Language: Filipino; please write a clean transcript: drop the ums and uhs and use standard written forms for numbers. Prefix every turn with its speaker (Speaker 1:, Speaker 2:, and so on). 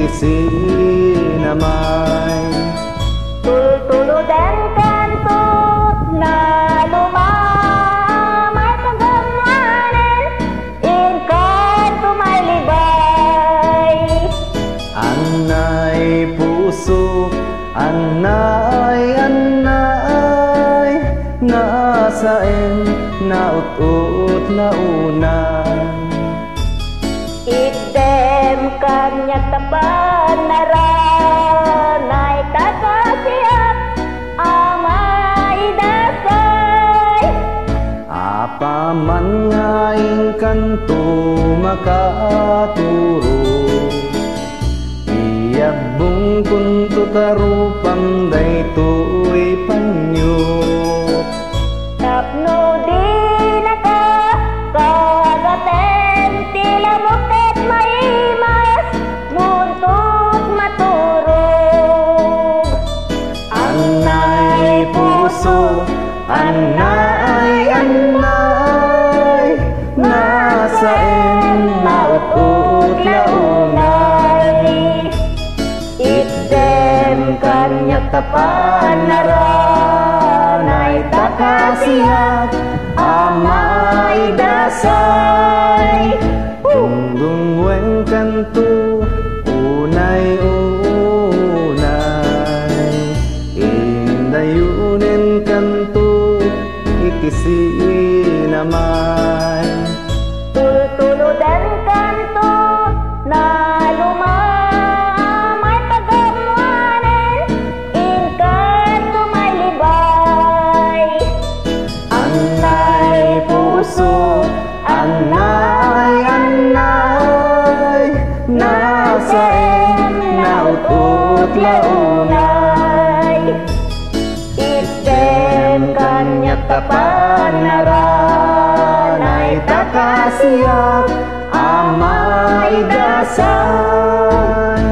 Speaker 1: ikisinamay.
Speaker 2: Tultuludan kantut na lumamay kagamwanan, inkan tumalibay.
Speaker 1: Anay puso, anay, nasain, naut-ut na unan.
Speaker 2: Item kanya tapan naranay kakasiyak amay dasay.
Speaker 1: Apaman ngaing kanto makaturo, iyabong kunto tarupang daytoy panyo.
Speaker 2: Tapno di naka kagaten tila bukit maimas muntut maturog.
Speaker 1: Anay puso, anay, nasain, naut-ut launay.
Speaker 2: Item kanya tapan naranay takasiyak amay dasay.
Speaker 1: Dungdungweng kanto, unay, indayunin kanto, ikisinamay.
Speaker 2: Tultuludan kantut na lumamay kagamwanan, inkan tumalibay.
Speaker 1: Anay puso, anay, nasain, naut-ut launay.
Speaker 2: Item kanya
Speaker 1: tapan naranay takasiyak amay dasay.